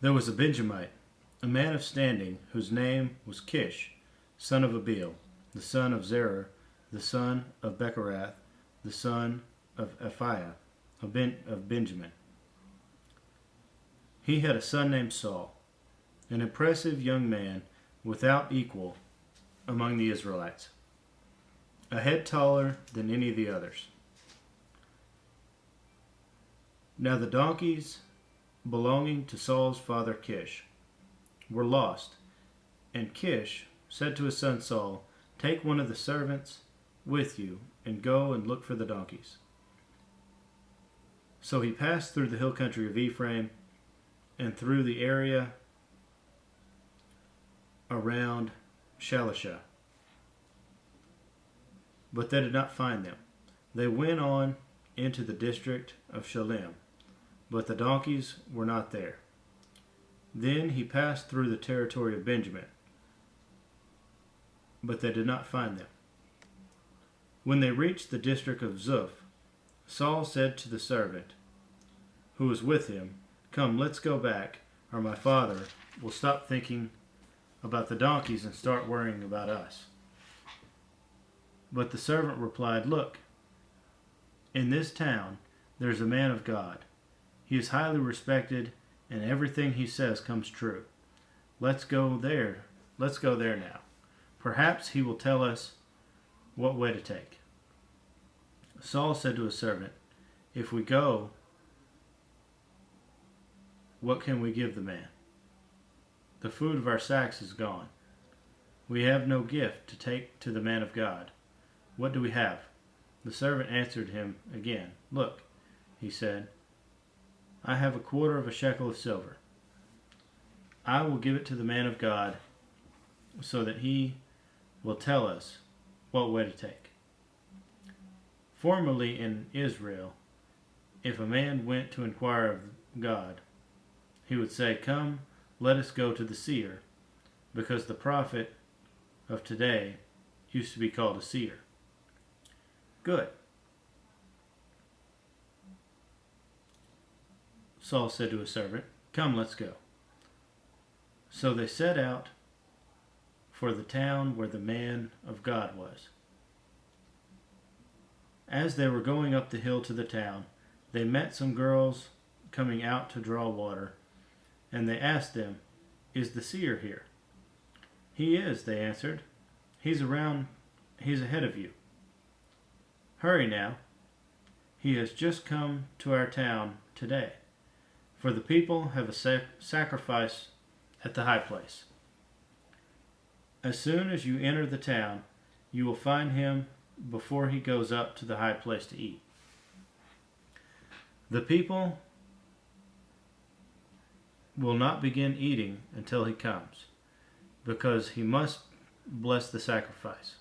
There was a Benjamite, a man of standing, whose name was Kish, son of Abiel, the son of Zerah, the son of Becherath, the son of Ephiah, of Benjamin. He had a son named Saul, an impressive young man without equal among the Israelites, a head taller than any of the others. Now the donkeys belonging to Saul's father Kish were lost, and Kish said to his son Saul, "Take one of the servants with you and go and look for the donkeys." So he passed through the hill country of Ephraim and through the area around Shalisha. But they did not find them. They went on into the district of Shalem, but the donkeys were not there. Then he passed through the territory of Benjamin, but they did not find them. When they reached the district of Zuph, Saul said to the servant who was with him, "Come, let's go back, or my father will stop thinking about the donkeys and start worrying about us." But the servant replied, "Look, in this town there's a man of God. He is highly respected, and everything he says comes true. Let's go there. Let's go there now. Perhaps he will tell us what way to take." Saul said to his servant, "If we go, what can we give the man? The food of our sacks is gone. We have no gift to take to the man of God. What do we have?" The servant answered him again. "Look," he said, "I have a quarter of a shekel of silver. I will give it to the man of God so that he will tell us what way to take." Formerly in Israel, if a man went to inquire of God, he would say, "Come, let us go to the seer," because the prophet of today used to be called a seer. "Good," Saul said to his servant. "Come, let's go." So they set out for the town where the man of God was. As they were going up the hill to the town, they met some girls coming out to draw water, and they asked them, "Is the seer here?" "He is," they answered. He's ahead of you. Hurry now. He has just come to our town today, for the people have a sacrifice at the high place. As soon as you enter the town, you will find him before he goes up to the high place to eat." The people will not begin eating until he comes, because he must bless the sacrifice.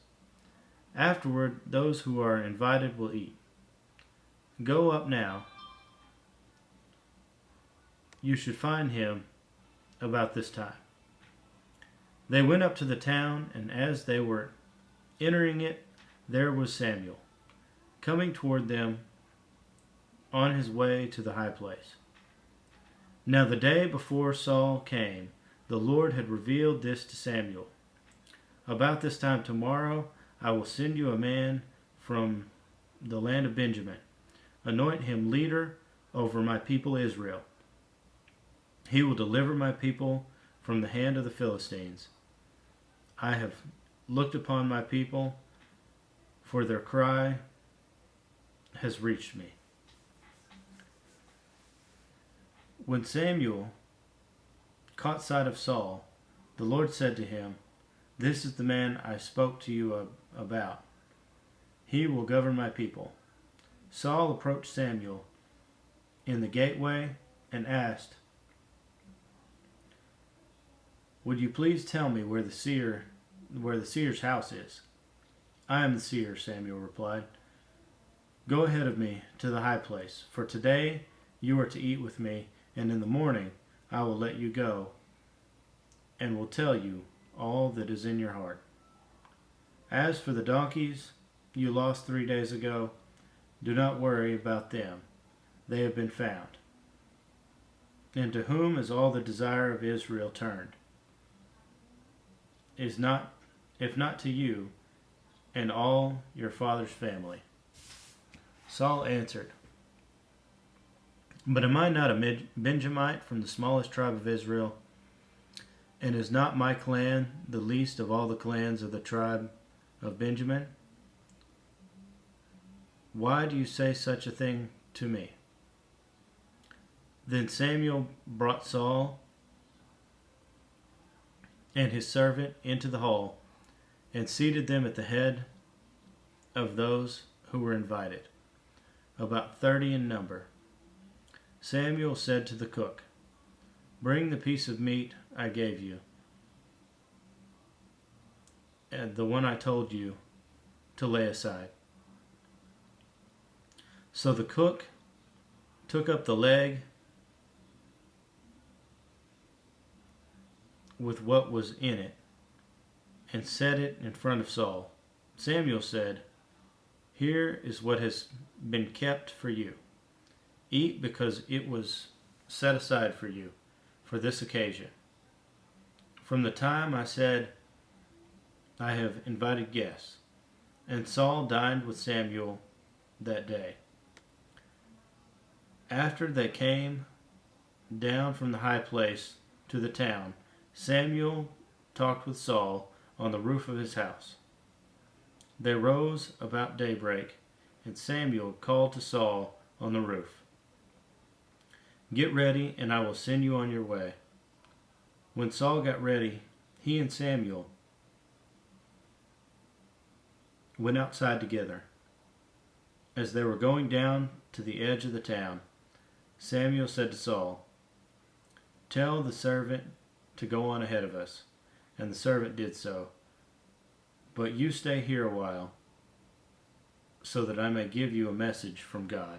Afterward, those who are invited will eat. Go up now. You should find him about this time. They went up to the town, and as they were entering it, there was Samuel, coming toward them on his way to the high place. Now the day before Saul came, the Lord had revealed this to Samuel. "About this time tomorrow, I will send you a man from the land of Benjamin. Anoint him leader over my people Israel. He will deliver my people from the hand of the Philistines. I have looked upon my people, for their cry has reached me." When Samuel caught sight of Saul, the Lord said to him, "This is the man I spoke to you about. He will govern my people." Saul approached Samuel in the gateway and asked, "Would you please tell me where the seer's house is?" "I am the seer," Samuel replied. "Go ahead of me to the high place, for today you are to eat with me, and in the morning I will let you go and will tell you all that is in your heart. As for the donkeys you lost 3 days ago, do not worry about them. They have been found." And to whom is all the desire of Israel turned? Is not, if not to you and all your father's family? Saul answered, But am I not a Benjamite from the smallest tribe of Israel? And is not my clan the least of all the clans of the tribe of Benjamin? Why do you say such a thing to me? Then Samuel brought Saul and his servant into the hall and seated them at the head of those who were invited, about 30 in number. Samuel said to the cook, Bring the piece of meat I gave you, and the one I told you to lay aside. So the cook took up the leg with what was in it and set it in front of Saul. Samuel said, Here is what has been kept for you. Eat, because it was set aside for you for this occasion. From the time I said, I have invited guests. And Saul dined with Samuel that day. After they came down from the high place to the town, Samuel talked with Saul on the roof of his house. They rose about daybreak, and Samuel called to Saul on the roof, Get ready, and I will send you on your way. When Saul got ready, he and Samuel went outside together. As they were going down to the edge of the town, Samuel said to Saul, Tell the servant to go on ahead of us. And the servant did so. But you stay here a while, so that I may give you a message from God.